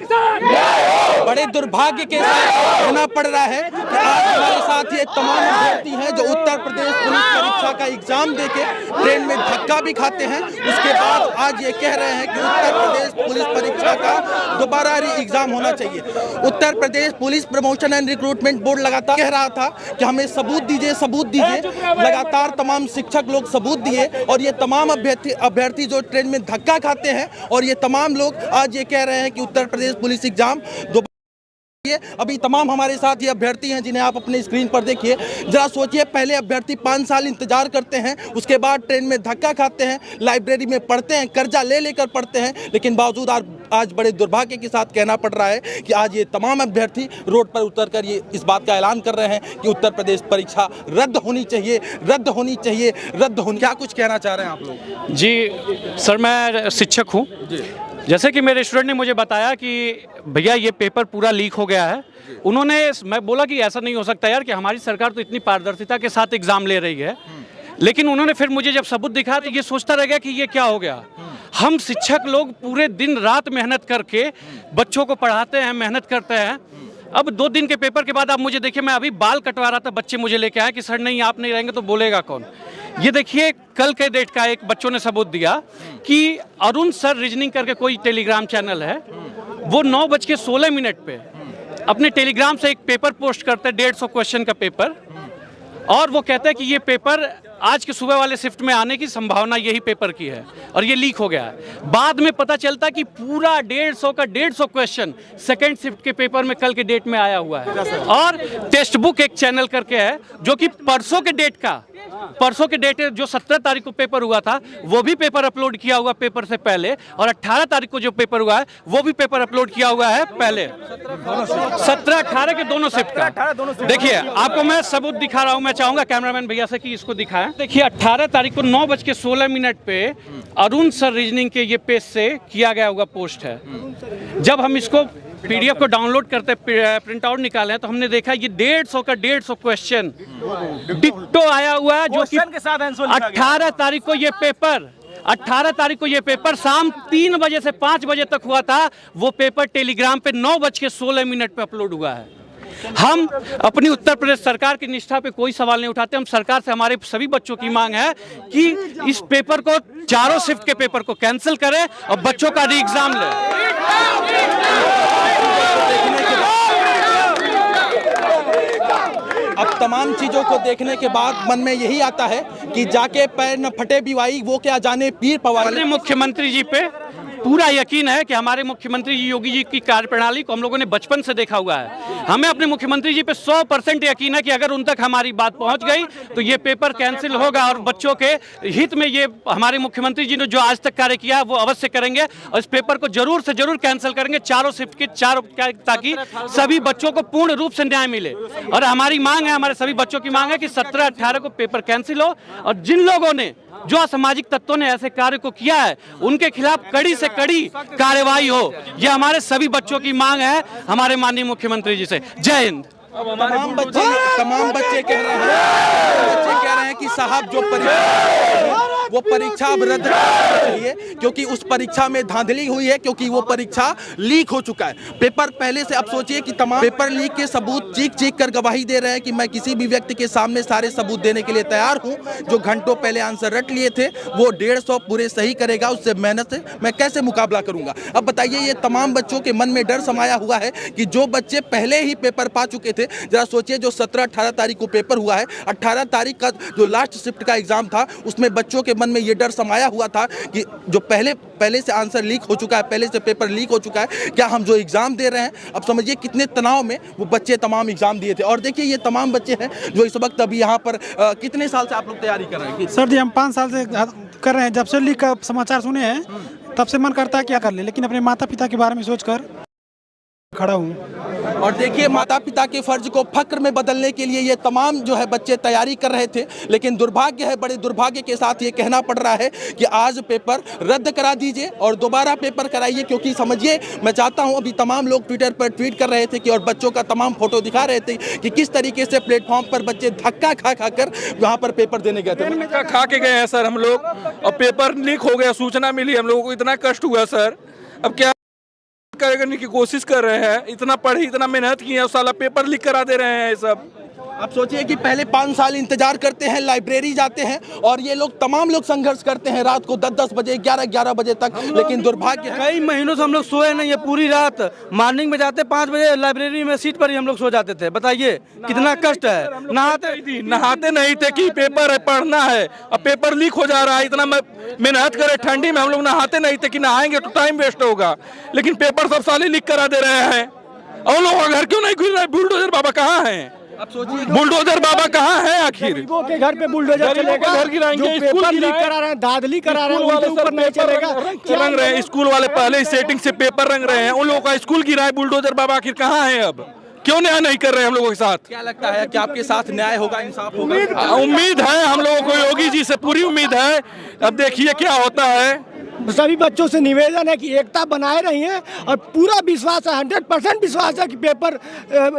बड़े दुर्भाग्य के साथ कहना पड़ रहा है कि आज हमारे साथ ये तमाम अभ्यर्थी हैं जो उत्तर प्रदेश पुलिस परीक्षा का एग्जाम देके ट्रेन में धक्का भी खाते हैं, उसके बाद आज ये कह रहे हैं कि उत्तर प्रदेश पुलिस परीक्षा का दोबारा एग्जाम होना चाहिए। Uttar Pradesh police promotion and recruitment board लगातार कह रहा था कि हमें सबूत दीजिए, सबूत दीजिए। लगातार तमाम शिक्षक लोग सबूत दिए और ये तमाम अभ्यर्थी जो ट्रेन में धक्का खाते हैं और ये तमाम लोग आज ये कह रहे हैं कि उत्तर प्रदेश पुलिस एग्जाम अभी तमाम हमारे साथ ये अभ्यर्थी हैं जिन्हें आप अपने स्क्रीन पर देखिए। जरा सोचिए, पहले अभ्यर्थी 5 साल इंतजार करते हैं, उसके बाद ट्रेन में धक्का खाते हैं, लाइब्रेरी में पढ़ते हैं, कर्जा ले लेकर पढ़ते हैं, लेकिन बावजूद आज बड़े दुर्भाग्य के साथ कहना पड़ रहा है कि आज ये तमाम अभ्यर्थी रोड पर उतरकर ये इस बात का ऐलान कर रहे हैं कि उत्तर प्रदेश परीक्षा रद्द होनी चाहिए, रद्द होनी चाहिए, रद्द होनी। क्या कुछ कहना चाह रहे हैं आप लोग? जी सर, मैं शिक्षक हूँ। जैसे कि मेरे स्टूडेंट ने मुझे बताया कि भैया ये पेपर पूरा लीक हो गया है, मैं बोला कि ऐसा नहीं हो सकता यार कि हमारी सरकार तो इतनी पारदर्शिता के साथ एग्जाम ले रही है, लेकिन उन्होंने फिर मुझे जब सबूत दिखाया तो ये सोचता रह गया कि ये क्या हो गया। हम शिक्षक लोग पूरे दिन रात मेहनत करके बच्चों को पढ़ाते हैं, मेहनत करते हैं। अब 2 दिन के पेपर के बाद आप मुझे देखिए, मैं अभी बाल कटवा रहा था, बच्चे मुझे लेके आए कि सर नहीं आप नहीं रहेंगे तो बोलेगा कौन। ये देखिए कल के डेट का एक बच्चों ने सबूत दिया कि अरुण सर रीजनिंग करके कोई टेलीग्राम चैनल है, वो 9:16 पे अपने टेलीग्राम से एक पेपर पोस्ट करते हैं, 150 क्वेश्चन का पेपर, और वो कहते हैं कि ये पेपर आज के सुबह वाले शिफ्ट में आने की संभावना यही पेपर की है और ये लीक हो गया है। बाद में पता चलता कि पूरा 150 क्वेश्चन सेकंड शिफ्ट के पेपर में कल के डेट में आया हुआ है। और टेक्स्ट बुक एक चैनल करके है जो कि परसों के डेट जो 17 तारीख को पेपर हुआ था वो भी पेपर अपलोड किया हुआ पेपर से पहले, और 18 तारीख को जो पेपर हुआ है वो भी पेपर अपलोड किया हुआ है पहले, 17-18 के दोनों शिफ्ट का। देखिए आपको मैं सबूत दिखा रहा हूं, मैं चाहूंगा कैमरामैन भैया से कि इसको दिखाएं। देखिए 18 तारीख को 9:16 पे अरुण सर रीजनिंग के ये पेज से किया गया हुआ पोस्ट है। जब हम इसको PDF को डाउनलोड करते प्रिंट आउट निकाले तो हमने देखा ये 150 क्वेश्चन डिक्टो आया हुआ है, जो कि 18 तारीख को ये पेपर शाम 3 बजे से 5 बजे तक हुआ था। वो पेपर टेलीग्राम पे 9:16 पे अपलोड हुआ है। हम अपनी उत्तर प्रदेश सरकार की निष्ठा पे कोई सवाल नहीं उठाते। हम सरकार से हमारे सभी बच्चों की मांग है कि इस पेपर को, चारों शिफ्ट के पेपर को कैंसिल करें और बच्चों का री एग्जाम लें। अब तमाम चीजों को देखने के बाद मन में यही आता है कि जाके पैर न फटे बिवाई, वो क्या जाने पीर पवार। मुख्यमंत्री जी पे पूरा यकीन है कि हमारे मुख्यमंत्री जी योगी जी की कार्यप्रणाली को हम लोगों ने बचपन से देखा हुआ है। हमें अपने मुख्यमंत्री जी पे 100% यकीन है कि अगर उन तक हमारी बात पहुंच गई तो ये पेपर कैंसिल होगा और बच्चों के हित में ये हमारे मुख्यमंत्री जी ने जो आज तक कार्य किया है वो अवश्य करेंगे और इस पेपर को जरूर से जरूर कैंसिल करेंगे, चारों शिफ्ट के चारों, ताकि सभी बच्चों को पूर्ण रूप से न्याय मिले। और हमारी मांग है, हमारे सभी बच्चों की मांग है कि 17-18 को पेपर कैंसिल हो और जिन लोगों ने, जो असामाजिक तत्वों ने ऐसे कार्य को किया है, उनके खिलाफ कड़ी से कड़ी कार्रवाई हो। यह हमारे सभी बच्चों की मांग है हमारे माननीय मुख्यमंत्री जी से। जय हिंद। तमाम बच्चे कह रहे हैं कि साहब जो वो परीक्षा अब रद्द करनी चाहिए, क्योंकि उस परीक्षा में धांधली हुई है, क्योंकि वो परीक्षा लीक हो चुका है। पेपर पहले से, अब सोचिए कि तमाम पेपर लीक के सबूत चीख कर गवाही दे रहे हैं कि मैं किसी भी व्यक्ति के सामने सारे सबूत देने के लिए तैयार हूं। जो घंटों पहले आंसर रट लिए थे वो 150 पूरे सही करेगा, उससे मेहनत से मैं कैसे मुकाबला करूंगा। अब बताइए, ये तमाम बच्चों के मन में डर समाया हुआ है कि जो बच्चे पहले ही पेपर पा चुके थे, जरा सोचिए जो 17-18 तारीख को पेपर हुआ है, 18 तारीख का जो लास्ट शिफ्ट का एग्जाम था, उसमें बच्चों के मन में ये डर समाया हुआ था कि जो पहले से आंसर लीक हो चुका है, पहले से पेपर लीक हो चुका है, क्या हम जो एग्जाम दे रहे हैं, अब समझिए कितने तनाव में वो बच्चे तमाम एग्जाम दिए थे। और देखिए ये तमाम बच्चे हैं जो इस वक्त अभी यहाँ पर कितने साल से आप लोग तैयारी कर रहे हैं? सर जी हम 5 साल से कर रहे हैं। जब से लीक का समाचार सुने हैं तब से मन करता है क्या कर ले, लेकिन अपने माता पिता के बारे में सोचकर खड़ा हूँ। और देखिए माता पिता के फर्ज को फक्र में बदलने के लिए ये तमाम जो है बच्चे तैयारी कर रहे थे, लेकिन दुर्भाग्य है, बड़े दुर्भाग्य के साथ ये कहना पड़ रहा है कि आज पेपर रद्द करा दीजिए और दोबारा पेपर कराइए। क्योंकि समझिए, मैं चाहता हूँ, अभी तमाम लोग ट्विटर पर ट्वीट कर रहे थे कि, और बच्चों का तमाम फोटो दिखा रहे थे कि किस तरीके से प्लेटफॉर्म पर बच्चे धक्का खा कर वहाँ पर पेपर देने गए थे। धक्का खा के गए हैं सर हम लोग, और पेपर लीक हो गया, सूचना मिली, हम लोगों को इतना कष्ट हुआ सर। अब क्या करने की कोशिश कर रहे हैं, इतना पढ़े इतना मेहनत किए हैं, साला पेपर लीक करा दे रहे हैं ये सब। आप सोचिए कि पहले 5 साल इंतजार करते हैं, लाइब्रेरी जाते हैं और ये लोग तमाम लोग संघर्ष करते हैं रात को 10-10 बजे 11-11 बजे तक, लेकिन दुर्भाग्य है कई महीनों से हम लोग सोए नहीं है। पूरी रात मॉर्निंग में जाते 5 बजे लाइब्रेरी में सीट पर ही हम लोग सो जाते थे। बताइए कितना कष्ट है। नहाते नहीं थे कि पेपर है पढ़ना है, अब पेपर लीक हो जा रहा है। इतना मेहनत करे ठंडी में हम लोग नहाते नहीं थे कि नहाएंगे तो टाइम वेस्ट होगा, लेकिन पेपर सब साले लीक करा दे रहे हैं। और लोगों का घर क्यों नहीं घुस रहा है? बुलडोजर बाबा कहाँ है? आप सोचिए बुलडोजर बाबा कहाँ है? आखिर गरीबों के घर पे बुलडोजर चलेगा, घर गिराएंगे, जो पेपर लीक करा रहे हैं, दादली करा रहे हैं, उनके ऊपर नहीं चलेगा। रंग रहे हैं स्कूल वाले, पहले ही सेटिंग से पेपर रंग रहे हैं। उन लोगों का स्कूल गिरा है, बुलडोजर बाबा आखिर कहाँ है? अब क्यों न्याय नहीं कर रहे हैं हम लोगों के साथ? क्या लगता है कि आपके साथ न्याय होगा, इंसाफ होगा? उम्मीद है हम लोगों को, योगी जी से पूरी उम्मीद है। अब देखिए क्या होता है। सभी बच्चों से निवेदन है कि एकता बनाए रहिए और पूरा विश्वास है, 100% विश्वास है कि पेपर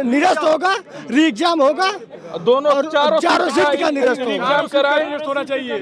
निरस्त होगा, री एग्जाम होगा, दोनों चारों शिफ्ट का निरस्त होना चाहिए।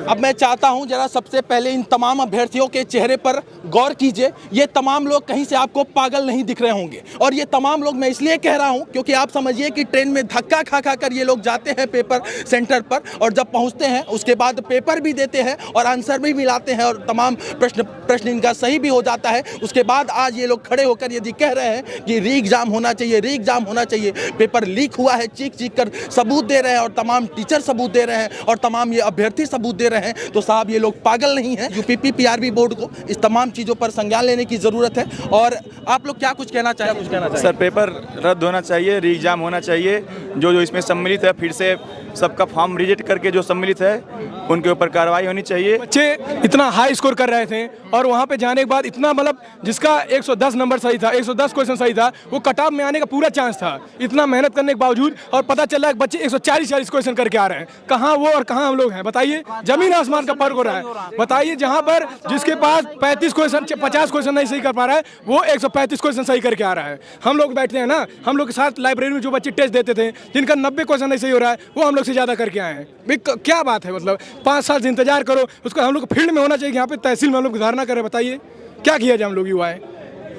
अब मैं चाहता हूं जरा सबसे पहले इन तमाम अभ्यर्थियों के चेहरे पर गौर कीजिए। ये तमाम लोग कहीं से आपको पागल नहीं दिख रहे होंगे, और ये तमाम लोग मैं इसलिए कह रहा हूं क्योंकि आप समझिए कि ट्रेन में धक्का खा खा कर ये लोग जाते हैं पेपर सेंटर पर, और जब पहुंचते हैं उसके बाद पेपर भी देते हैं और आंसर भी मिलाते हैं और तमाम प्रश्न इनका सही भी हो जाता है। उसके बाद आज ये लोग खड़े होकर यदि कह रहे हैं कि री एग्जाम होना चाहिए, री एग्जाम होना चाहिए, पेपर लीक हुआ है, चीख चीख कर सबूत दे रहे हैं और तमाम टीचर सबूत दे रहे हैं और तमाम ये अभ्यर्थी सबूत दे रहे हैं, तो साहब ये लोग पागल नहीं हैं। यूपीपीआरबी बोर्ड को इस तमाम चीज़ों पर संज्ञान लेने की ज़रूरत है। और आप लोग क्या कुछ कहना चाहें? सर पेपर रद्द होना चाहिए, री एग्जाम होना चाहिए। जो इसमें सम्मिलित है फिर से सबका फॉर्म रिजेक्ट करके जो सम्मिलित है उनके ऊपर कार्रवाई होनी चाहिए। बच्चे इतना हाई स्कोर कर रहे थे और वहाँ पे जाने के बाद इतना मतलब जिसका 110 नंबर सही था, 110 क्वेश्चन सही था, वो कट ऑफ में आने का पूरा चांस था। इतना मेहनत करने के बावजूद और पता चला कि बच्चे 140 क्वेश्चन करके आ रहे हैं। कहाँ वो और कहाँ हम लोग हैं? बताइए, जमीन आसमान का फर्क हो रहा है। बताइए, जहाँ पर जिसके पास 35 क्वेश्चन 50 क्वेश्चन नहीं सही कर पा रहा है, वो 135 क्वेश्चन सही करके आ रहा है। हम लोग बैठते हैं ना, हम लोग के साथ लाइब्रेरी में जो बच्चे टेस्ट देते थे जिनका 90 क्वेश्चन नहीं सही हो रहा है, वो हम लोग से ज़्यादा करके आए हैं। क्या बात है? मतलब 5 साल से इंतजार करो, उसको हम लोग को फील्ड में होना चाहिए। यहाँ पे तहसील में हम लोग धारणा करें। बताइए क्या किया जाए हम लोग युवा है?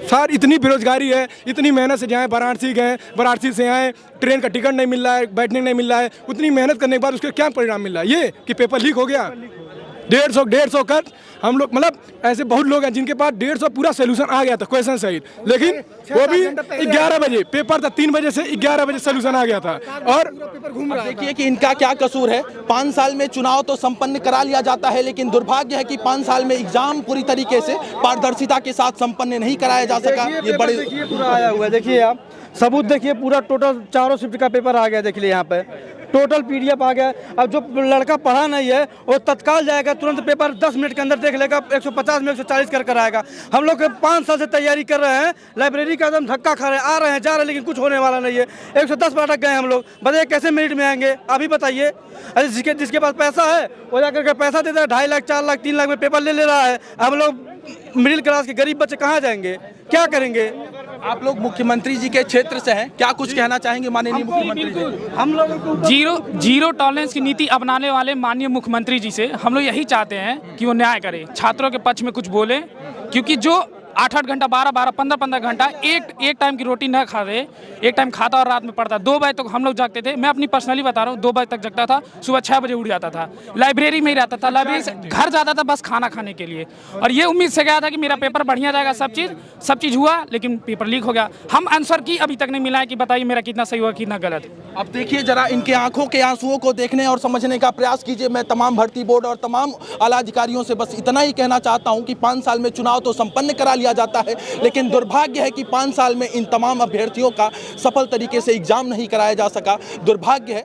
सर इतनी बेरोजगारी है, इतनी मेहनत से जाए, वाराणसी गए, वाराणसी से आए, ट्रेन का टिकट नहीं मिल रहा है, बैठने नहीं मिल रहा है, उतनी मेहनत करने के बाद उसका क्या परिणाम मिल रहा है? ये कि पेपर लीक हो गया। 150 कर हम लोग, मतलब ऐसे बहुत लोग हैं जिनके पास 150 पूरा सोल्यूशन आ गया था क्वेश्चन सहित, लेकिन वो भी 11 बजे पेपर था, 3 बजे से 11 बजे सोल्यूशन आ गया था और पेपर घूम रहा है। देखिए कि इनका क्या कसूर है। 5 साल में चुनाव तो संपन्न करा लिया जाता है, लेकिन दुर्भाग्य है कि 5 साल में एग्जाम पूरी तरीके से पारदर्शिता के साथ संपन्न नहीं कराया जा सका। ये बड़े पूरा आया हुआ है, देखिए आप सबूत देखिए, पूरा टोटल चारों शिफ्ट का पेपर आ गया। देख लिए यहाँ पे टोटल PDF आ गया। अब जो लड़का पढ़ा नहीं है वो तत्काल जाएगा, तुरंत पेपर 10 मिनट के अंदर देख लेगा, 150 में 140 कर आएगा। हम लोग 5 साल से तैयारी कर रहे हैं, लाइब्रेरी का एकदम धक्का खा रहे हैं, आ रहे हैं जा रहे हैं, लेकिन कुछ होने वाला नहीं है। 110 पर अटक गए हम लोग। बताइए कैसे मेरिट में आएंगे? अभी बताइए। अरे जिसके पास पैसा है वो जाकर के पैसा देता है, 2.5 लाख 4 लाख 3 लाख में पेपर ले रहा है। हम लोग मिडिल क्लास के गरीब बच्चे कहाँ जाएंगे? क्या करेंगे? आप लोग मुख्यमंत्री जी के क्षेत्र से हैं, क्या कुछ कहना चाहेंगे माननीय मुख्यमंत्री जी? हम लोग जीरो टॉलरेंस की नीति अपनाने वाले माननीय मुख्यमंत्री जी से हम लोग यही चाहते हैं कि वो न्याय करें, छात्रों के पक्ष में कुछ बोले, क्योंकि जो 8-8 घंटा 12-12 15-15 घंटा एक टाइम की रोटी न खा रहे, एक टाइम खाता और रात में पढ़ता। 2 बजे तक हम लोग जागते थे। मैं अपनी पर्सनली बता रहा हूँ, 2 बजे तक जगता था, सुबह 6 बजे उठ जाता था, लाइब्रेरी में ही रहता था, लाइब्रेरी से घर जाता था बस खाना खाने के लिए, और ये उम्मीद से गया था कि मेरा पेपर बढ़िया जाएगा। सब चीज़ हुआ, लेकिन पेपर लीक हो गया। हम आंसर की अभी तक नहीं मिला है कि बताइए मेरा कितना सही हुआ कितना गलत। अब देखिए जरा इनके आंखों के आंसुओं को देखने और समझने का प्रयास कीजिए। मैं तमाम भर्ती बोर्ड और तमाम आला अधिकारियों से बस इतना ही कहना चाहता हूं कि 5 साल में चुनाव तो संपन्न करा लिया जाता है, लेकिन दुर्भाग्य है कि 5 साल में इन तमाम अभ्यर्थियों का सफल तरीके से एग्जाम नहीं कराया जा सका। दुर्भाग्य है।